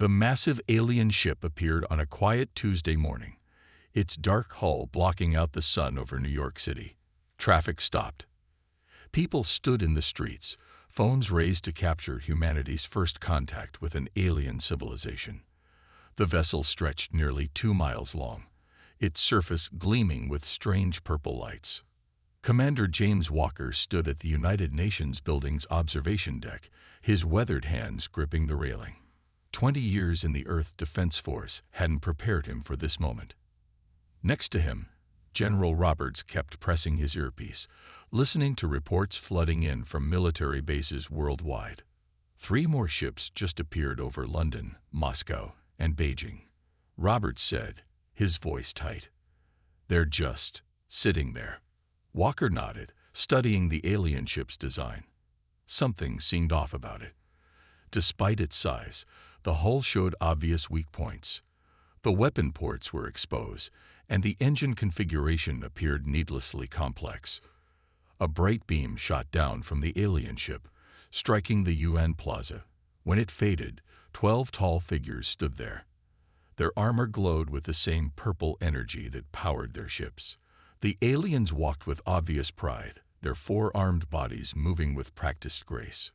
The massive alien ship appeared on a quiet Tuesday morning, its dark hull blocking out the sun over New York City. Traffic stopped. People stood in the streets, phones raised to capture humanity's first contact with an alien civilization. The vessel stretched nearly 2 miles long, its surface gleaming with strange purple lights. Commander James Walker stood at the United Nations building's observation deck, his weathered hands gripping the railing. 20 years in the Earth Defense Force hadn't prepared him for this moment. Next to him, General Roberts kept pressing his earpiece, listening to reports flooding in from military bases worldwide. 3 more ships just appeared over London, Moscow, and Beijing. Roberts said, his voice tight. They're just sitting there. Walker nodded, studying the alien ship's design. Something seemed off about it. Despite its size, the hull showed obvious weak points. The weapon ports were exposed, and the engine configuration appeared needlessly complex. A bright beam shot down from the alien ship, striking the UN Plaza. When it faded, 12 tall figures stood there. Their armor glowed with the same purple energy that powered their ships. The aliens walked with obvious pride, their 4-armed bodies moving with practiced grace.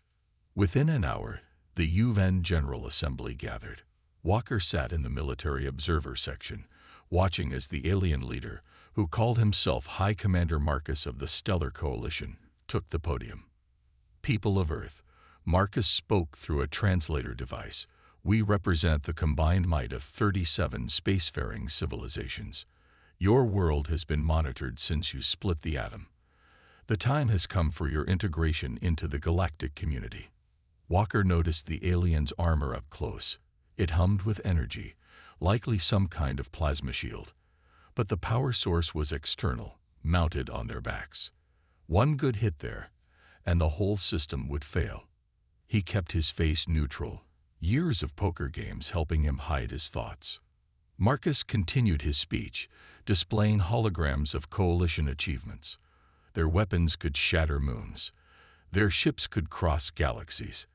Within an hour, the UN General Assembly gathered. Walker sat in the military observer section, watching as the alien leader, who called himself High Commander Marcus of the Stellar Coalition, took the podium. People of Earth, Marcus spoke through a translator device. We represent the combined might of 37 spacefaring civilizations. Your world has been monitored since you split the atom. The time has come for your integration into the galactic community. Walker noticed the aliens' armor up close. It hummed with energy, likely some kind of plasma shield. But the power source was external, mounted on their backs. One good hit there, and the whole system would fail. He kept his face neutral, years of poker games helping him hide his thoughts. Marcus continued his speech, displaying holograms of coalition achievements. Their weapons could shatter moons. Their ships could cross galaxies.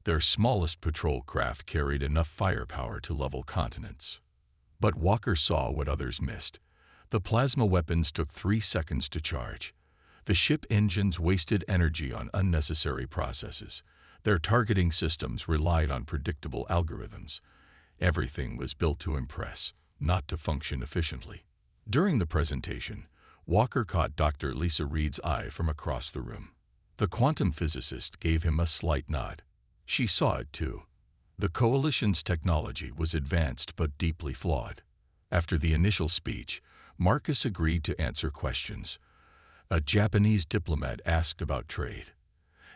Their smallest patrol craft carried enough firepower to level continents. But Walker saw what others missed. The plasma weapons took 3 seconds to charge. The ship engines wasted energy on unnecessary processes. Their targeting systems relied on predictable algorithms. Everything was built to impress, not to function efficiently. During the presentation, Walker caught Dr. Lisa Reed's eye from across the room. The quantum physicist gave him a slight nod. She saw it too. The coalition's technology was advanced but deeply flawed. After the initial speech, Marcus agreed to answer questions. A Japanese diplomat asked about trade.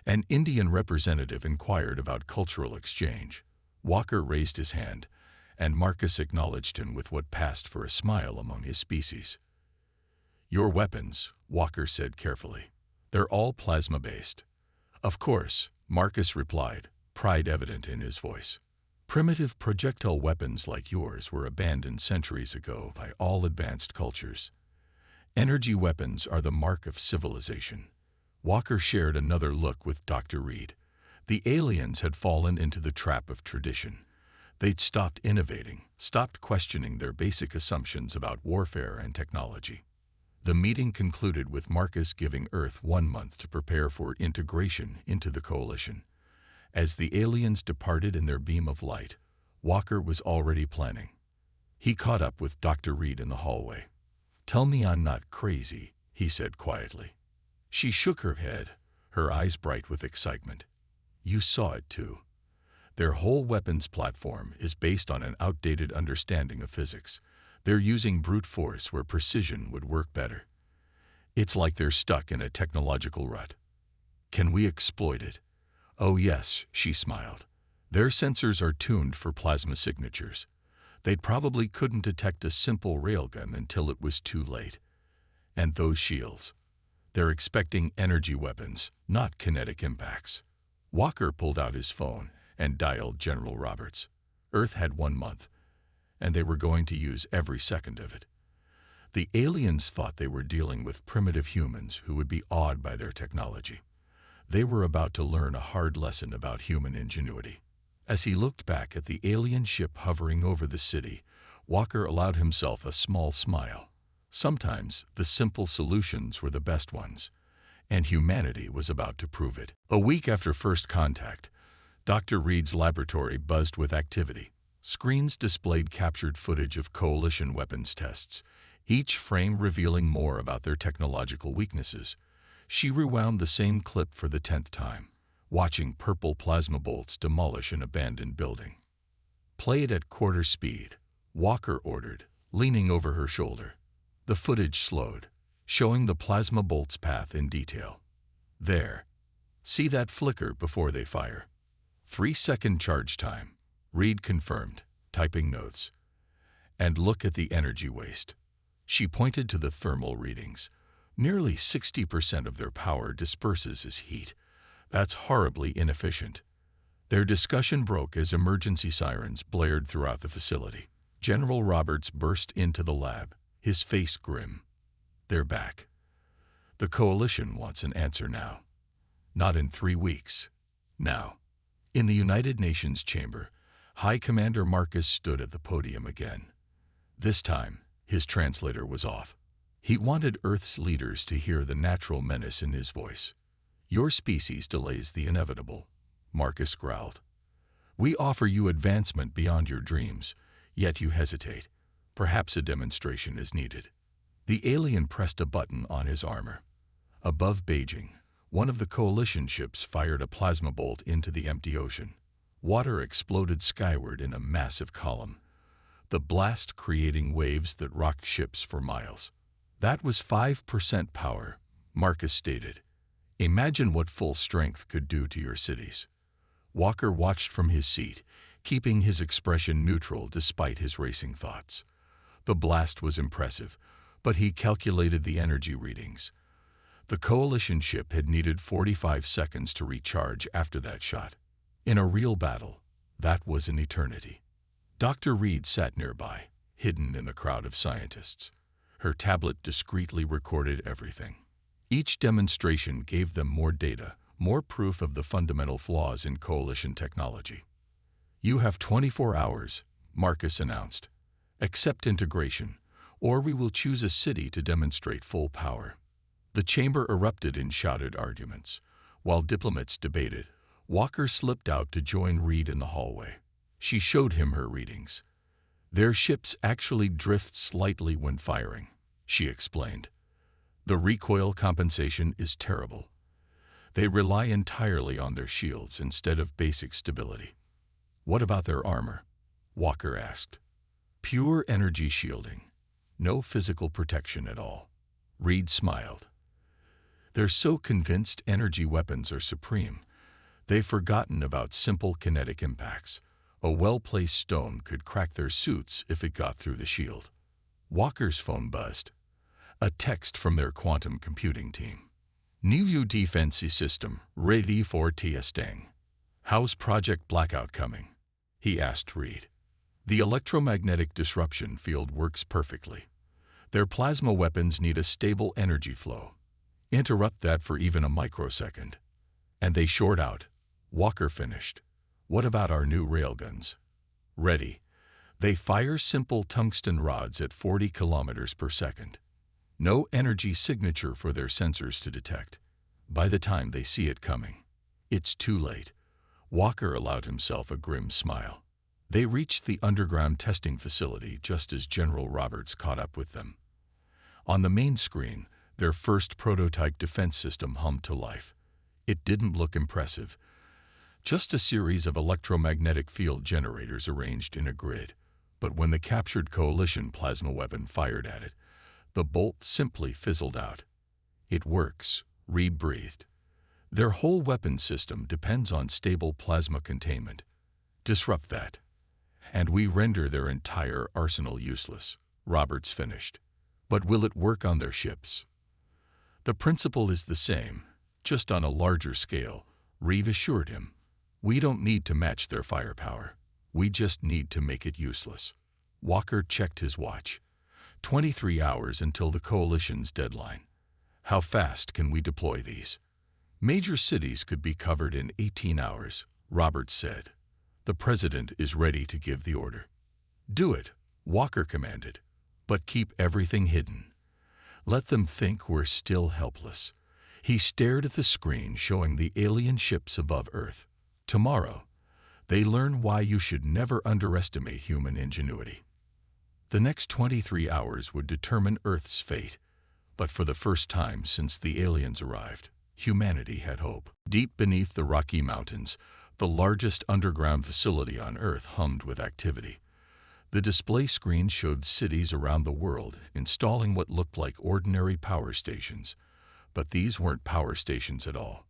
An Indian representative inquired about cultural exchange. Walker raised his hand, and Marcus acknowledged him with what passed for a smile among his species. Your weapons, Walker said carefully. They're all plasma-based. Of course, Marcus replied, pride evident in his voice. Primitive projectile weapons like yours were abandoned centuries ago by all advanced cultures. Energy weapons are the mark of civilization. Walker shared another look with Dr. Reed. The aliens had fallen into the trap of tradition. They'd stopped innovating, stopped questioning their basic assumptions about warfare and technology. The meeting concluded with Marcus giving Earth 1 month to prepare for integration into the coalition. As the aliens departed in their beam of light, Walker was already planning. He caught up with Dr. Reed in the hallway. Tell me I'm not crazy, he said quietly. She shook her head, her eyes bright with excitement. You saw it too. Their whole weapons platform is based on an outdated understanding of physics. They're using brute force where precision would work better. It's like they're stuck in a technological rut. Can we exploit it? Oh yes, she smiled. Their sensors are tuned for plasma signatures. They probably couldn't detect a simple railgun until it was too late. And those shields. They're expecting energy weapons, not kinetic impacts. Walker pulled out his phone and dialed General Roberts. Earth had 1 month, and they were going to use every second of it. The aliens thought they were dealing with primitive humans who would be awed by their technology. They were about to learn a hard lesson about human ingenuity. As he looked back at the alien ship hovering over the city, Walker allowed himself a small smile. Sometimes the simple solutions were the best ones, and humanity was about to prove it. A week after first contact, Dr. Reed's laboratory buzzed with activity. Screens displayed captured footage of coalition weapons tests, each frame revealing more about their technological weaknesses. She rewound the same clip for the 10th time, watching purple plasma bolts demolish an abandoned building. "Play it at quarter speed," Walker ordered, leaning over her shoulder. The footage slowed, showing the plasma bolt's path in detail. "There. See that flicker before they fire? 3-second charge time," Reed confirmed, typing notes. "And look at the energy waste." She pointed to the thermal readings. Nearly 60% of their power disperses as heat. That's horribly inefficient. Their discussion broke as emergency sirens blared throughout the facility. General Roberts burst into the lab, his face grim. "They're back. The coalition wants an answer now. Not in 3 weeks. Now." In the United Nations chamber, High Commander Marcus stood at the podium again. This time, his translator was off. He wanted Earth's leaders to hear the natural menace in his voice. "Your species delays the inevitable," Marcus growled. "We offer you advancement beyond your dreams, yet you hesitate. Perhaps a demonstration is needed." The alien pressed a button on his armor. Above Beijing, one of the coalition ships fired a plasma bolt into the empty ocean. Water exploded skyward in a massive column, the blast creating waves that rocked ships for miles. "That was 5% power," Marcus stated. "Imagine what full strength could do to your cities." Walker watched from his seat, keeping his expression neutral despite his racing thoughts. The blast was impressive, but he calculated the energy readings. The coalition ship had needed 45 seconds to recharge after that shot. In a real battle, that was an eternity. Dr. Reed sat nearby, hidden in a crowd of scientists. Her tablet discreetly recorded everything. Each demonstration gave them more data, more proof of the fundamental flaws in coalition technology. "You have 24 hours, Marcus announced. "Accept integration, or we will choose a city to demonstrate full power." The chamber erupted in shouted arguments. While diplomats debated, Walker slipped out to join Reed in the hallway. She showed him her readings. "Their ships actually drift slightly when firing," she explained. "The recoil compensation is terrible. They rely entirely on their shields instead of basic stability." "What about their armor?" Walker asked. "Pure energy shielding. No physical protection at all." Reed smiled. "They're so convinced energy weapons are supreme, they've forgotten about simple kinetic impacts. A well-placed stone could crack their suits if it got through the shield." Walker's phone buzzed. A text from their quantum computing team. "New defense system ready for testing. How's Project Blackout coming?" he asked Reed. "The electromagnetic disruption field works perfectly. Their plasma weapons need a stable energy flow. Interrupt that for even a microsecond, and they short out." Walker finished. "What about our new railguns?" "Ready. They fire simple tungsten rods at 40 kilometers per second. No energy signature for their sensors to detect. By the time they see it coming, it's too late." Walker allowed himself a grim smile. They reached the underground testing facility just as General Roberts caught up with them. On the main screen, their first prototype defense system hummed to life. It didn't look impressive. Just a series of electromagnetic field generators arranged in a grid. But when the captured coalition plasma weapon fired at it, the bolt simply fizzled out. "It works," Reed breathed. "Their whole weapon system depends on stable plasma containment. Disrupt that, and we render their entire arsenal useless," Roberts finished. "But will it work on their ships?" "The principle is the same, just on a larger scale," Reed assured him. "We don't need to match their firepower. We just need to make it useless." Walker checked his watch. 23 hours until the coalition's deadline. "How fast can we deploy these?" "Major cities could be covered in 18 hours, Roberts said. The president is ready to give the order. Do it, Walker commanded, but keep everything hidden. Let them think we're still helpless. He stared at the screen showing the alien ships above Earth. Tomorrow, they learn why you should never underestimate human ingenuity. The next 23 hours would determine Earth's fate, but for the first time since the aliens arrived, humanity had hope. Deep beneath the Rocky Mountains, the largest underground facility on Earth hummed with activity. The display screen showed cities around the world installing what looked like ordinary power stations, but these weren't power stations at all.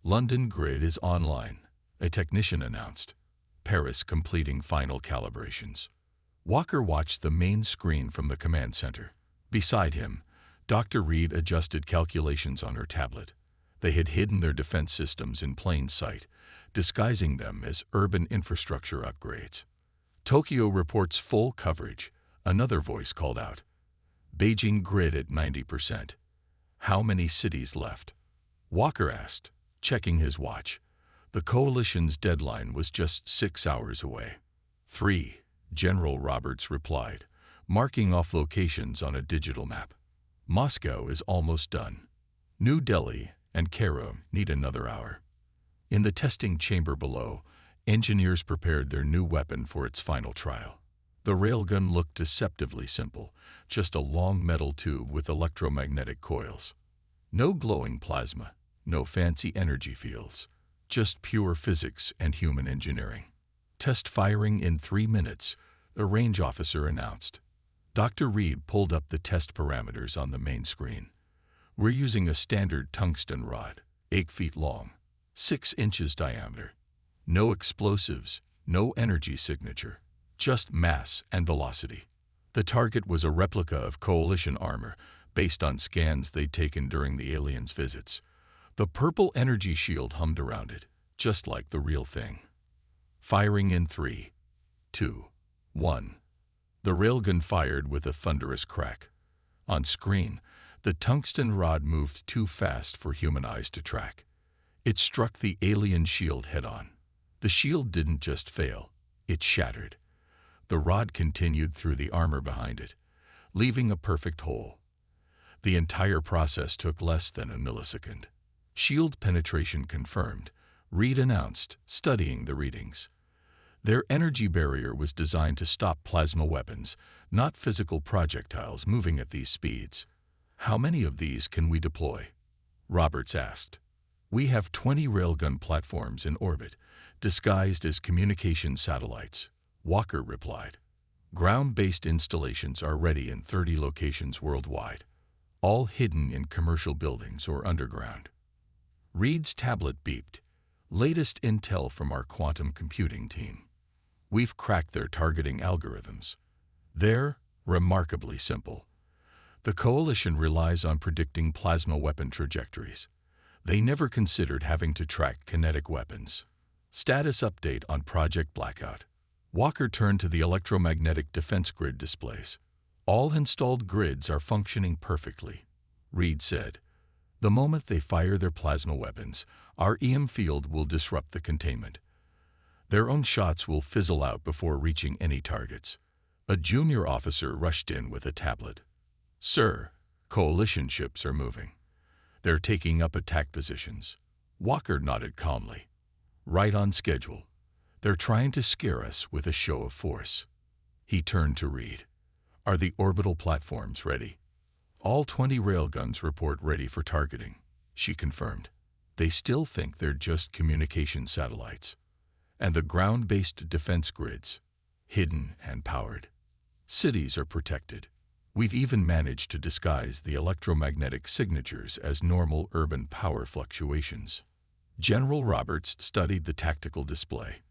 London grid is online, a technician announced. Paris completing final calibrations. Walker watched the main screen from the command center. Beside him, Dr. Reed adjusted calculations on her tablet. They had hidden their defense systems in plain sight, disguising them as urban infrastructure upgrades. Tokyo reports full coverage, another voice called out. Beijing grid at 90%. How many cities left? Walker asked, checking his watch. The coalition's deadline was just 6 hours away. 3, General Roberts replied, marking off locations on a digital map. Moscow is almost done. New Delhi and Cairo need another hour. In the testing chamber below, engineers prepared their new weapon for its final trial. The railgun looked deceptively simple, just a long metal tube with electromagnetic coils. No glowing plasma, no fancy energy fields, just pure physics and human engineering. Test firing in 3 minutes, the range officer announced. Dr. Reed pulled up the test parameters on the main screen. We're using a standard tungsten rod, 8 feet long, 6 inches diameter. No explosives, no energy signature, just mass and velocity. The target was a replica of Coalition armor based on scans they'd taken during the aliens' visits. The purple energy shield hummed around it, just like the real thing. Firing in 3, 2, 1. The railgun fired with a thunderous crack. On screen, the tungsten rod moved too fast for human eyes to track. It struck the alien shield head-on. The shield didn't just fail, it shattered. The rod continued through the armor behind it, leaving a perfect hole. The entire process took less than a millisecond. Shield penetration confirmed, Reed announced, studying the readings. Their energy barrier was designed to stop plasma weapons, not physical projectiles moving at these speeds. How many of these can we deploy? Roberts asked. We have 20 railgun platforms in orbit, disguised as communication satellites, Walker replied. Ground-based installations are ready in 30 locations worldwide, all hidden in commercial buildings or underground. Reed's tablet beeped. Latest intel from our quantum computing team. We've cracked their targeting algorithms. They're remarkably simple. The Coalition relies on predicting plasma weapon trajectories. They never considered having to track kinetic weapons. Status update on Project Blackout. Walker turned to the electromagnetic defense grid displays. All installed grids are functioning perfectly, Reed said. The moment they fire their plasma weapons, our EM field will disrupt the containment. Their own shots will fizzle out before reaching any targets. A junior officer rushed in with a tablet. Sir, Coalition ships are moving. They're taking up attack positions. Walker nodded calmly. Right on schedule. They're trying to scare us with a show of force. He turned to Reed. Are the orbital platforms ready? All 20 railguns report ready for targeting, she confirmed. They still think they're just communication satellites. And the ground-based defense grids, hidden and powered. Cities are protected. We've even managed to disguise the electromagnetic signatures as normal urban power fluctuations. General Roberts studied the tactical display.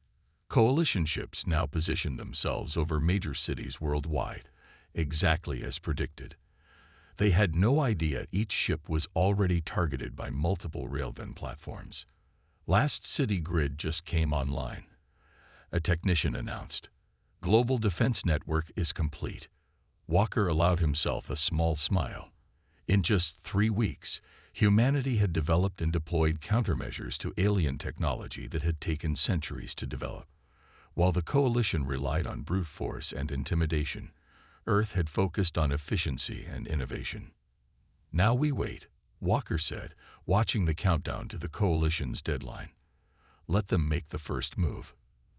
Coalition ships now position themselves over major cities worldwide, exactly as predicted. They had no idea each ship was already targeted by multiple railgun platforms. Last city grid just came online. A technician announced. Global defense network is complete. Walker allowed himself a small smile. In just 3 weeks, humanity had developed and deployed countermeasures to alien technology that had taken centuries to develop. While the coalition relied on brute force and intimidation, Earth had focused on efficiency and innovation. "Now we wait," Walker said, watching the countdown to the coalition's deadline. "Let them make the first move."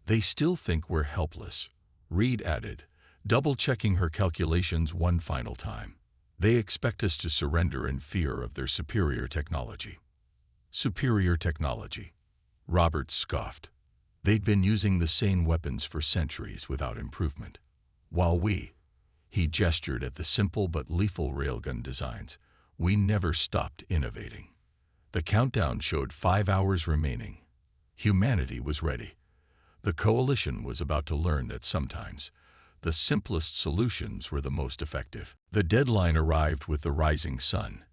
"They still think we're helpless," Reed added, double-checking her calculations one final time. "They expect us to surrender in fear of their superior technology." Superior technology, Roberts scoffed. They'd been using the same weapons for centuries without improvement. While he gestured at the simple but lethal railgun designs, we never stopped innovating. The countdown showed 5 hours remaining. Humanity was ready. The coalition was about to learn that sometimes the simplest solutions were the most effective. The deadline arrived with the rising sun.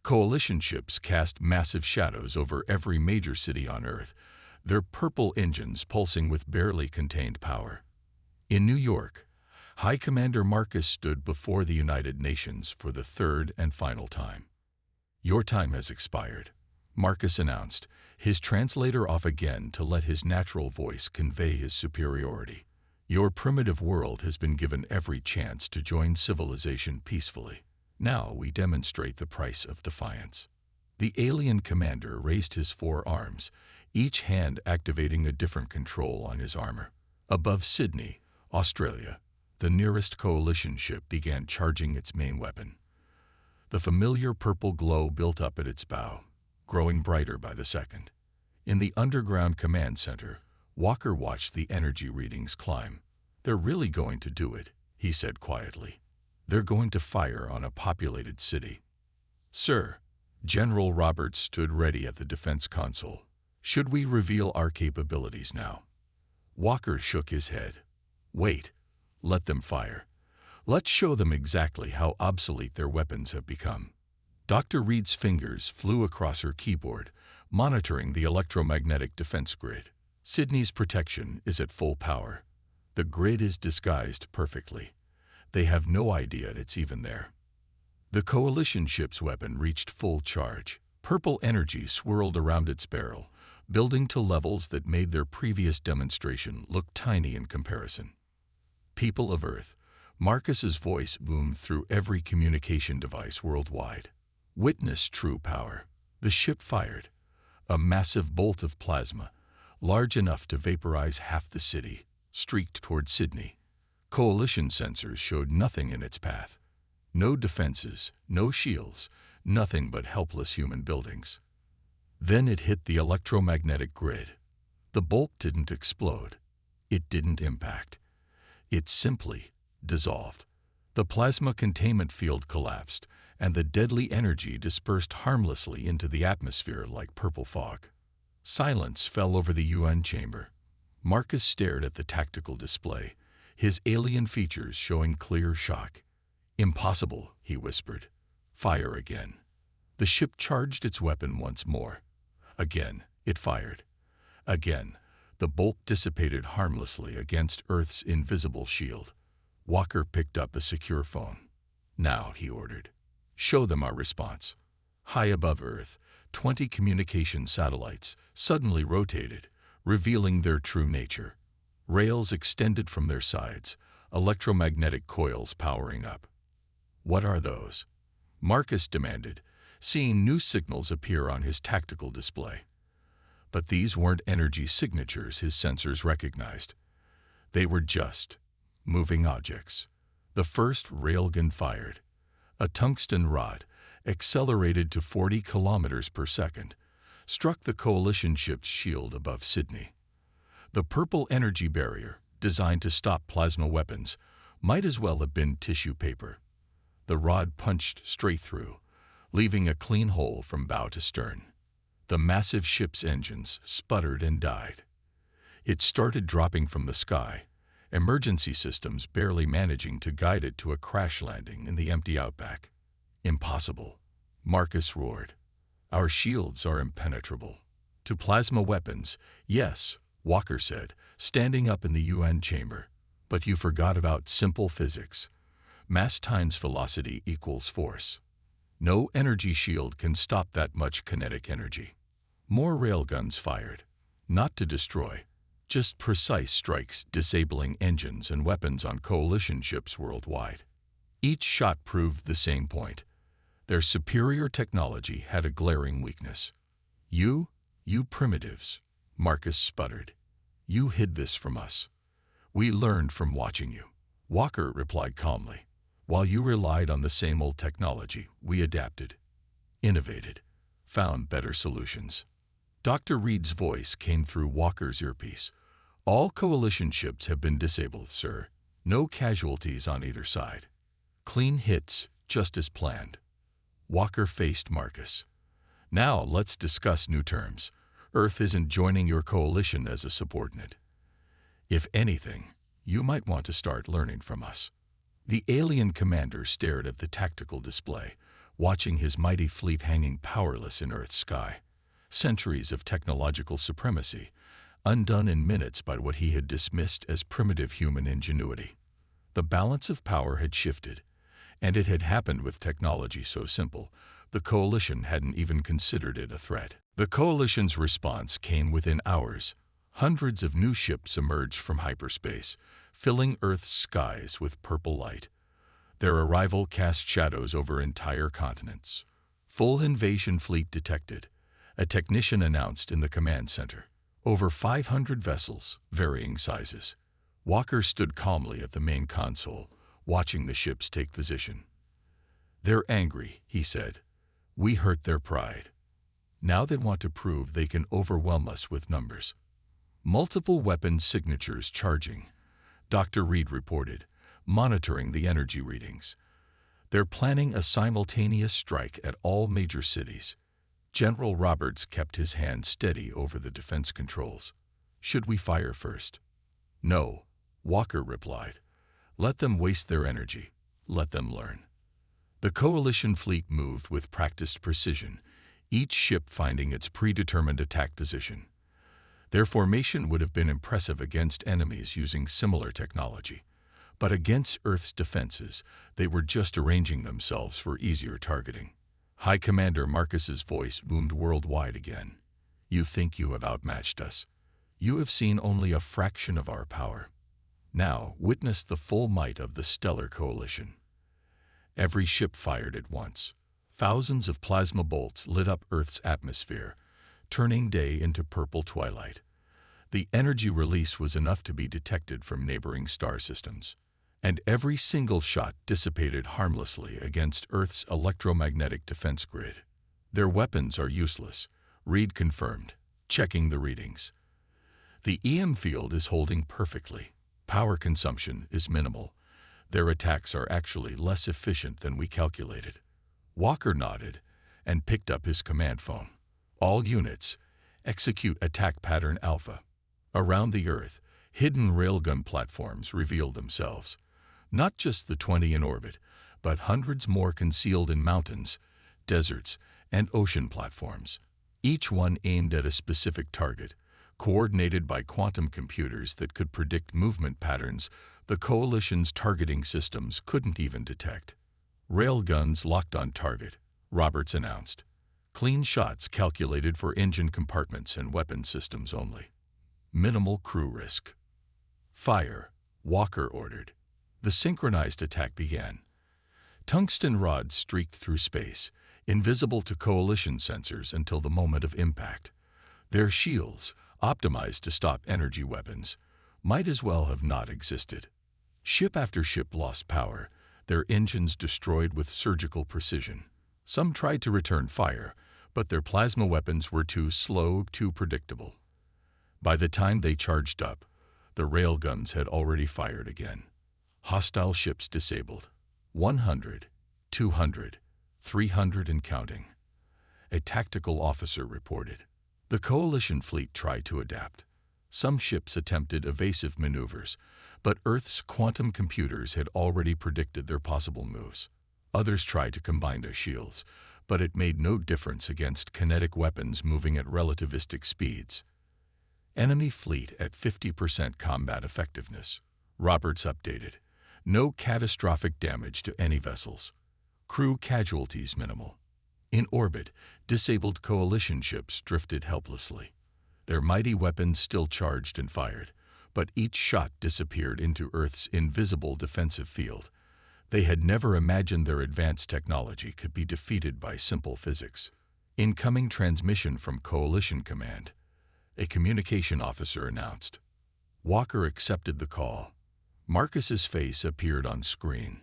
Coalition ships cast massive shadows over every major city on Earth, their purple engines pulsing with barely contained power. In New York, High Commander Marcus stood before the United Nations for the third and final time. "Your time has expired," Marcus announced, his translator off again to let his natural voice convey his superiority. "Your primitive world has been given every chance to join civilization peacefully. Now we demonstrate the price of defiance." The alien commander raised his 4 arms, each hand activating a different control on his armor. Above Sydney, Australia, the nearest coalition ship began charging its main weapon. The familiar purple glow built up at its bow, growing brighter by the second. In the underground command center, Walker watched the energy readings climb. "They're really going to do it," he said quietly. "They're going to fire on a populated city." "Sir," General Roberts stood ready at the defense console. "Should we reveal our capabilities now?" Walker shook his head. "Wait. Let them fire. Let's show them exactly how obsolete their weapons have become." Dr. Reed's fingers flew across her keyboard, monitoring the electromagnetic defense grid. "Sydney's protection is at full power. The grid is disguised perfectly. They have no idea it's even there." The coalition ship's weapon reached full charge. Purple energy swirled around its barrel, building to levels that made their previous demonstration look tiny in comparison. "People of Earth," Marcus's voice boomed through every communication device worldwide. "Witness true power." The ship fired. A massive bolt of plasma, large enough to vaporize half the city, streaked toward Sydney. Coalition sensors showed nothing in its path. No defenses, no shields, nothing but helpless human buildings. Then it hit the electromagnetic grid. The bolt didn't explode. It didn't impact. It simply dissolved. The plasma containment field collapsed, and the deadly energy dispersed harmlessly into the atmosphere like purple fog. Silence fell over the UN chamber. Marcus stared at the tactical display, his alien features showing clear shock. "Impossible," he whispered. "Fire again." The ship charged its weapon once more. Again, it fired. Again, the bolt dissipated harmlessly against Earth's invisible shield. Walker picked up a secure phone. "Now," he ordered. "Show them our response." High above Earth, 20 communication satellites suddenly rotated, revealing their true nature. Rails extended from their sides, electromagnetic coils powering up. "What are those?" Marcus demanded, seeing new signals appear on his tactical display. But these weren't energy signatures his sensors recognized. They were just moving objects. The first railgun fired. A tungsten rod, accelerated to 40 kilometers per second, struck the coalition ship's shield above Sydney. The purple energy barrier, designed to stop plasma weapons, might as well have been tissue paper. The rod punched straight through, leaving a clean hole from bow to stern. The massive ship's engines sputtered and died. It started dropping from the sky, emergency systems barely managing to guide it to a crash landing in the empty outback. "Impossible," Marcus roared. "Our shields are impenetrable." "To plasma weapons, yes," Walker said, standing up in the UN chamber. "But you forgot about simple physics. Mass times velocity equals force. No energy shield can stop that much kinetic energy." More railguns fired. Not to destroy, just precise strikes disabling engines and weapons on coalition ships worldwide. Each shot proved the same point. Their superior technology had a glaring weakness. You primitives, Marcus sputtered. You hid this from us. We learned from watching you. Walker replied calmly. While you relied on the same old technology, we adapted, innovated, found better solutions. Dr. Reed's voice came through Walker's earpiece. All coalition ships have been disabled, sir. No casualties on either side. Clean hits, just as planned. Walker faced Marcus. Now let's discuss new terms. Earth isn't joining your coalition as a subordinate. If anything, you might want to start learning from us. The alien commander stared at the tactical display, watching his mighty fleet hanging powerless in Earth's sky. Centuries of technological supremacy, undone in minutes by what he had dismissed as primitive human ingenuity. The balance of power had shifted, and it had happened with technology so simple, the coalition hadn't even considered it a threat. The coalition's response came within hours. Hundreds of new ships emerged from hyperspace, filling Earth's skies with purple light. Their arrival cast shadows over entire continents. Full invasion fleet detected, a technician announced in the command center. Over 500 vessels, varying sizes. Walker stood calmly at the main console, watching the ships take position. They're angry, he said. We hurt their pride. Now they want to prove they can overwhelm us with numbers. Multiple weapon signatures charging, Dr. Reed reported, monitoring the energy readings. They're planning a simultaneous strike at all major cities. General Roberts kept his hand steady over the defense controls. Should we fire first? No, Walker replied. Let them waste their energy. Let them learn. The coalition fleet moved with practiced precision, each ship finding its predetermined attack position. Their formation would have been impressive against enemies using similar technology, but against Earth's defenses, they were just arranging themselves for easier targeting. High Commander Marcus's voice boomed worldwide again. You think you have outmatched us. You have seen only a fraction of our power. Now witness the full might of the stellar coalition. Every ship fired at once. Thousands of plasma bolts lit up Earth's atmosphere, turning day into purple twilight. The energy release was enough to be detected from neighboring star systems, and every single shot dissipated harmlessly against Earth's electromagnetic defense grid. Their weapons are useless, Reed confirmed, checking the readings. The EM field is holding perfectly. Power consumption is minimal. Their attacks are actually less efficient than we calculated. Walker nodded and picked up his command phone. All units, execute attack pattern Alpha. Around the Earth, hidden railgun platforms revealed themselves. Not just the 20 in orbit, but hundreds more concealed in mountains, deserts, and ocean platforms. Each one aimed at a specific target, coordinated by quantum computers that could predict movement patterns the coalition's targeting systems couldn't even detect. Railguns locked on target, Roberts announced. Clean shots calculated for engine compartments and weapon systems only. Minimal crew risk. Fire, Walker ordered. The synchronized attack began. Tungsten rods streaked through space, invisible to coalition sensors until the moment of impact. Their shields, optimized to stop energy weapons, might as well have not existed. Ship after ship lost power, their engines destroyed with surgical precision. Some tried to return fire, but their plasma weapons were too slow, too predictable. By the time they charged up, the railguns had already fired again. Hostile ships disabled. 100, 200, 300 and counting. A tactical officer reported. The coalition fleet tried to adapt. Some ships attempted evasive maneuvers, but Earth's quantum computers had already predicted their possible moves. Others tried to combine their shields, but it made no difference against kinetic weapons moving at relativistic speeds. Enemy fleet at 50% combat effectiveness. Roberts updated. No catastrophic damage to any vessels. Crew casualties minimal. In orbit, disabled coalition ships drifted helplessly. Their mighty weapons still charged and fired, but each shot disappeared into Earth's invisible defensive field. They had never imagined their advanced technology could be defeated by simple physics. Incoming transmission from Coalition Command, a communication officer announced. Walker accepted the call. Marcus's face appeared on screen,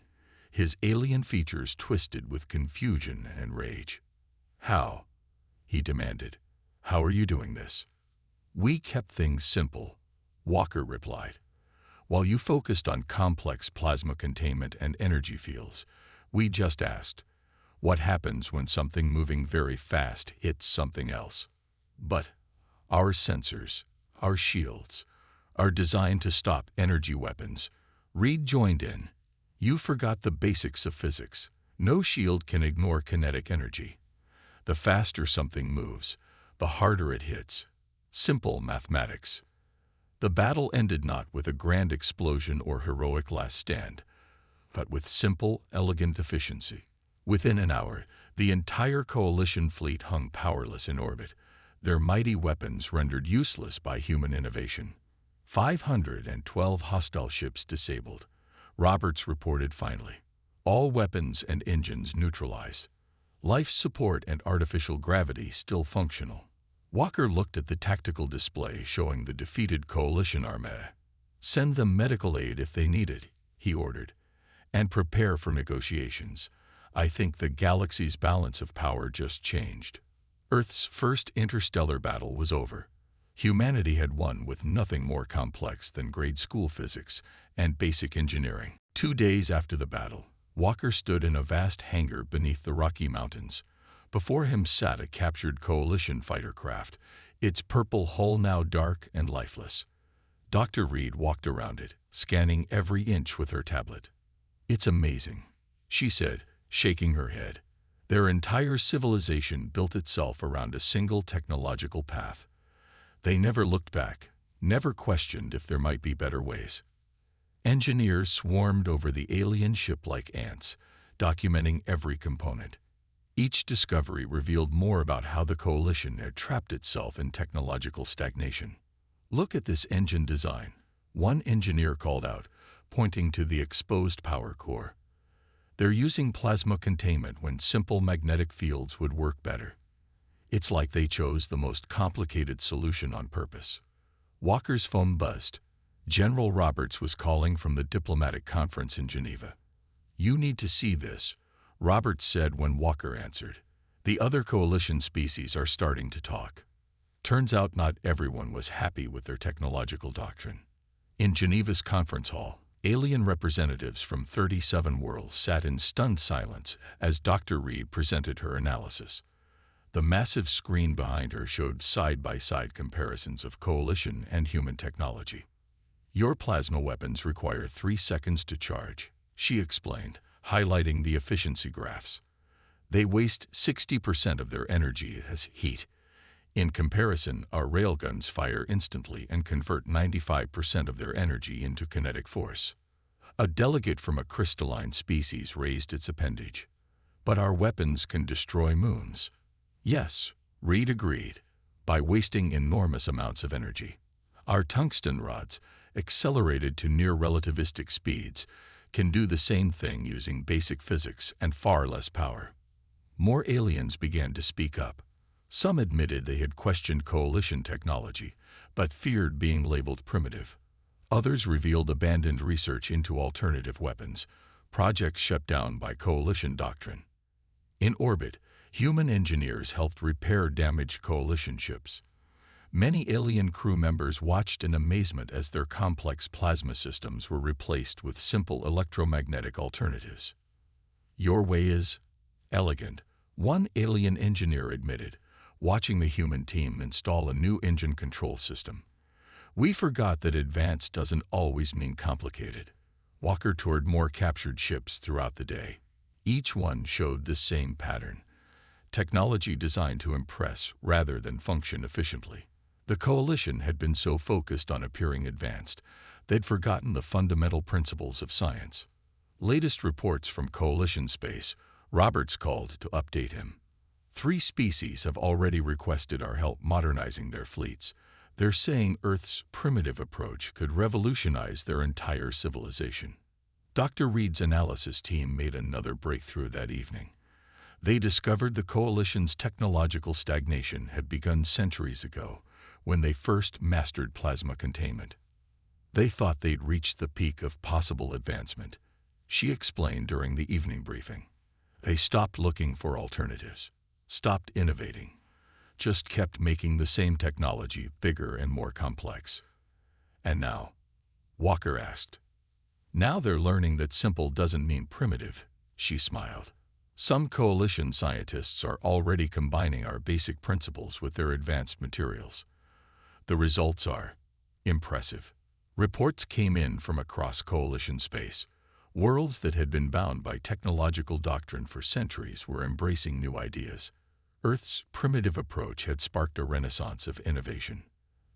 his alien features twisted with confusion and rage. "How?" he demanded. "How are you doing this?" "We kept things simple," Walker replied. "While you focused on complex plasma containment and energy fields, we just asked, what happens when something moving very fast hits something else? But our sensors, our shields, are designed to stop energy weapons." Reed joined in. "You forgot the basics of physics. No shield can ignore kinetic energy. The faster something moves, the harder it hits. Simple mathematics." The battle ended not with a grand explosion or heroic last stand, but with simple, elegant efficiency. Within an hour, the entire coalition fleet hung powerless in orbit, their mighty weapons rendered useless by human innovation. 512 hostile ships disabled, Roberts reported finally. All weapons and engines neutralized. Life support and artificial gravity still functional. Walker looked at the tactical display showing the defeated coalition army. "Send them medical aid if they need it," he ordered, "and prepare for negotiations. I think the galaxy's balance of power just changed." Earth's first interstellar battle was over. Humanity had won with nothing more complex than grade school physics and basic engineering. 2 days after the battle, Walker stood in a vast hangar beneath the Rocky Mountains. Before him sat a captured coalition fighter craft, its purple hull now dark and lifeless. Dr. Reed walked around it, scanning every inch with her tablet. "It's amazing," she said, shaking her head. "Their entire civilization built itself around a single technological path. They never looked back, never questioned if there might be better ways." Engineers swarmed over the alien ship like ants, documenting every component. Each discovery revealed more about how the coalition had trapped itself in technological stagnation. "Look at this engine design," one engineer called out, pointing to the exposed power core. "They're using plasma containment when simple magnetic fields would work better. It's like they chose the most complicated solution on purpose." Walker's phone buzzed. General Roberts was calling from the diplomatic conference in Geneva. "You need to see this," Roberts said when Walker answered. "The other coalition species are starting to talk." Turns out not everyone was happy with their technological doctrine. In Geneva's conference hall, alien representatives from 37 worlds sat in stunned silence as Dr. Reed presented her analysis. The massive screen behind her showed side-by-side comparisons of coalition and human technology. "Your plasma weapons require 3 seconds to charge," she explained, highlighting the efficiency graphs. "They waste 60% of their energy as heat. In comparison, our railguns fire instantly and convert 95% of their energy into kinetic force." A delegate from a crystalline species raised its appendage. "But our weapons can destroy moons." "Yes," Reed agreed, "by wasting enormous amounts of energy. Our tungsten rods, accelerated to near-relativistic speeds, can do the same thing using basic physics and far less power." More aliens began to speak up. Some admitted they had questioned coalition technology, but feared being labeled primitive. Others revealed abandoned research into alternative weapons, projects shut down by coalition doctrine. In orbit, human engineers helped repair damaged coalition ships. Many alien crew members watched in amazement as their complex plasma systems were replaced with simple electromagnetic alternatives. "Your way is elegant," one alien engineer admitted, watching the human team install a new engine control system. "We forgot that advanced doesn't always mean complicated." Walker toured more captured ships throughout the day. Each one showed the same pattern: technology designed to impress rather than function efficiently. The coalition had been so focused on appearing advanced, they'd forgotten the fundamental principles of science. Latest reports from coalition space, Roberts called to update him. 3 species have already requested our help modernizing their fleets, They're saying Earth's primitive approach could revolutionize their entire civilization. Dr. Reed's analysis team made another breakthrough that evening. They discovered the Coalition's technological stagnation had begun centuries ago, when they first mastered plasma containment. They thought they'd reached the peak of possible advancement, she explained during the evening briefing. They stopped looking for alternatives, stopped innovating, just kept making the same technology bigger and more complex. And now? Walker asked. Now they're learning that simple doesn't mean primitive, she smiled. Some Coalition scientists are already combining our basic principles with their advanced materials. The results are impressive. Reports came in from across Coalition space. Worlds that had been bound by technological doctrine for centuries were embracing new ideas. Earth's primitive approach had sparked a renaissance of innovation.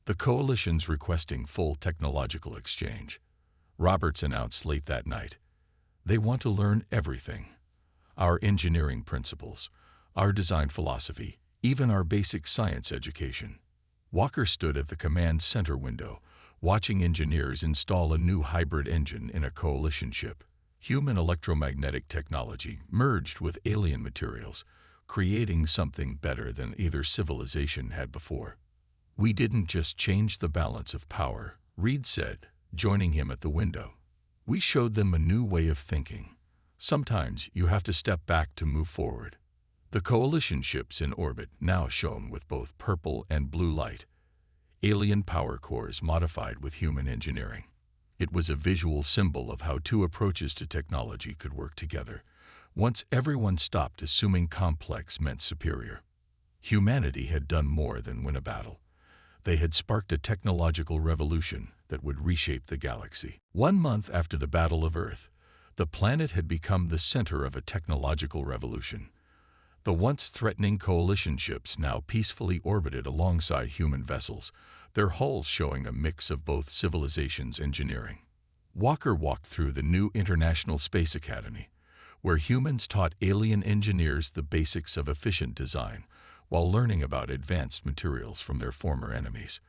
The Coalition's requesting full technological exchange. Roberts announced late that night. They want to learn everything. Our engineering principles, our design philosophy, even our basic science education. Walker stood at the command center window, watching engineers install a new hybrid engine in a Coalition ship. Human electromagnetic technology merged with alien materials, creating something better than either civilization had before. We didn't just change the balance of power, Reed said, joining him at the window. We showed them a new way of thinking. Sometimes you have to step back to move forward. The Coalition ships in orbit now shone with both purple and blue light. Alien power cores modified with human engineering. It was a visual symbol of how two approaches to technology could work together, once everyone stopped assuming complex meant superior. Humanity had done more than win a battle. They had sparked a technological revolution that would reshape the galaxy. 1 month after the Battle of Earth, the planet had become the center of a technological revolution. The once threatening Coalition ships now peacefully orbited alongside human vessels, their hulls showing a mix of both civilizations' engineering. Walker walked through the new International Space Academy, where humans taught alien engineers the basics of efficient design, while learning about advanced materials from their former enemies.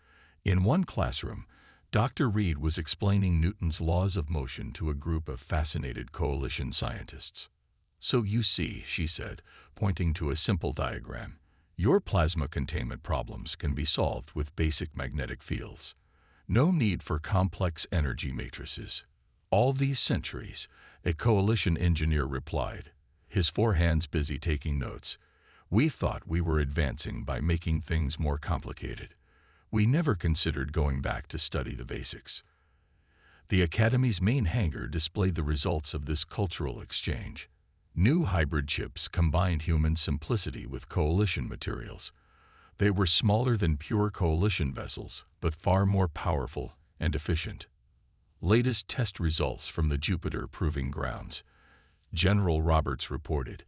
In one classroom, Dr. Reed was explaining Newton's laws of motion to a group of fascinated Coalition scientists. So you see, she said, pointing to a simple diagram, your plasma containment problems can be solved with basic magnetic fields. No need for complex energy matrices. All these centuries, a Coalition engineer replied, his four hands busy taking notes. We thought we were advancing by making things more complicated. We never considered going back to study the basics. The Academy's main hangar displayed the results of this cultural exchange. New hybrid ships combined human simplicity with Coalition materials. They were smaller than pure Coalition vessels, but far more powerful and efficient. Latest test results from the Jupiter Proving Grounds, General Roberts reported,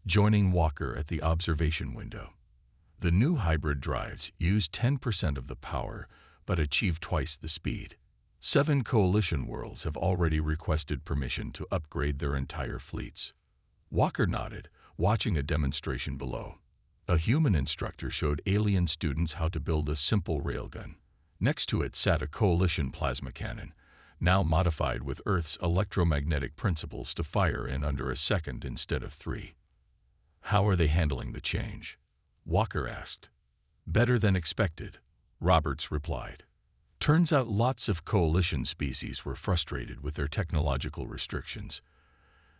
joining Walker at the observation window. The new hybrid drives use 10% of the power, but achieve twice the speed. 7 Coalition worlds have already requested permission to upgrade their entire fleets. Walker nodded, watching a demonstration below. A human instructor showed alien students how to build a simple railgun. Next to it sat a Coalition plasma cannon, now modified with Earth's electromagnetic principles to fire in under a second instead of 3. How are they handling the change? Walker asked. Better than expected, Roberts replied. Turns out lots of Coalition species were frustrated with their technological restrictions.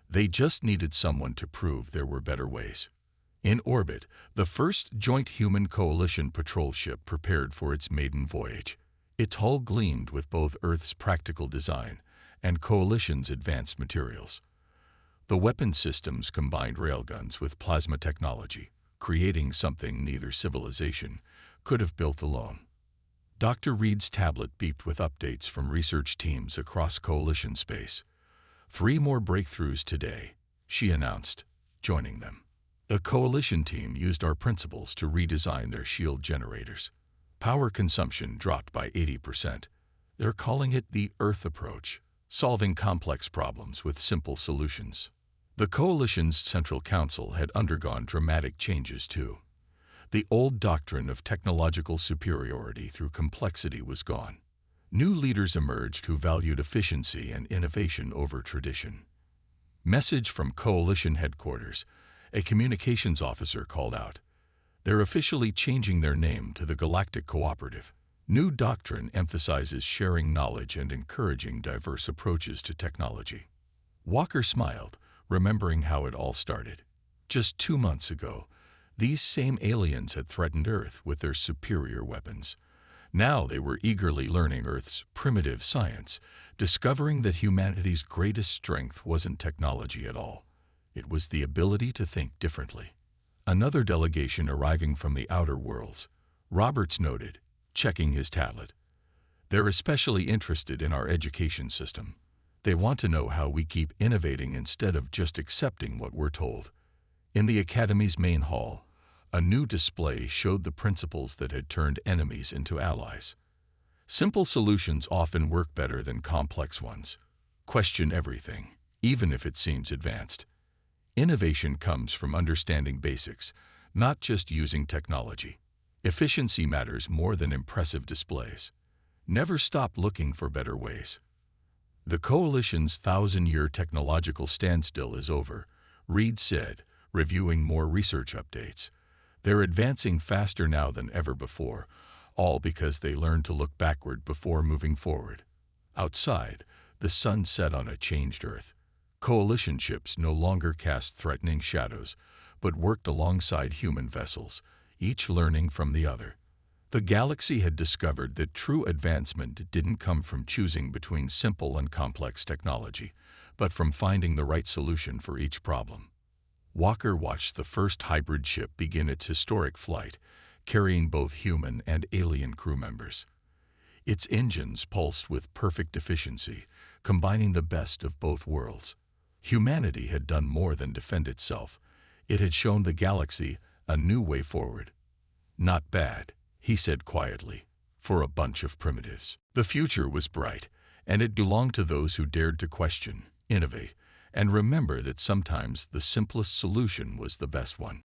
They just needed someone to prove there were better ways. In orbit, the first joint human Coalition patrol ship prepared for its maiden voyage. Its hull gleamed with both Earth's practical design and Coalition's advanced materials. The weapon systems combined railguns with plasma technology, creating something neither civilization could have built alone. Dr. Reed's tablet beeped with updates from research teams across Coalition space. 3 more breakthroughs today, she announced, joining them. A Coalition team used our principles to redesign their shield generators. Power consumption dropped by 80%. They're calling it the Earth approach, solving complex problems with simple solutions. The Coalition's Central Council had undergone dramatic changes too. The old doctrine of technological superiority through complexity was gone. New leaders emerged who valued efficiency and innovation over tradition. Message from Coalition headquarters. A communications officer called out. They're officially changing their name to the Galactic Cooperative. New doctrine emphasizes sharing knowledge and encouraging diverse approaches to technology. Walker smiled, remembering how it all started. Just 2 months ago, these same aliens had threatened Earth with their superior weapons. Now they were eagerly learning Earth's primitive science, discovering that humanity's greatest strength wasn't technology at all. It was the ability to think differently. Another delegation arriving from the outer worlds. Roberts noted, checking his tablet. They're especially interested in our education system. They want to know how we keep innovating instead of just accepting what we're told. In the Academy's main hall, a new display showed the principles that had turned enemies into allies. Simple solutions often work better than complex ones. Question everything, even if it seems advanced. Innovation comes from understanding basics, not just using technology. Efficiency matters more than impressive displays. Never stop looking for better ways. The Coalition's 1,000-year technological standstill is over, Reed said, reviewing more research updates. They're advancing faster now than ever before, all because they learned to look backward before moving forward. Outside, the sun set on a changed Earth. Coalition ships no longer cast threatening shadows, but worked alongside human vessels, each learning from the other. The galaxy had discovered that true advancement didn't come from choosing between simple and complex technology, but from finding the right solution for each problem. Walker watched the first hybrid ship begin its historic flight, carrying both human and alien crew members. Its engines pulsed with perfect efficiency, combining the best of both worlds. Humanity had done more than defend itself. It had shown the galaxy a new way forward. Not bad, he said quietly, for a bunch of primitives. The future was bright, and it belonged to those who dared to question, innovate, and remember that sometimes the simplest solution was the best one.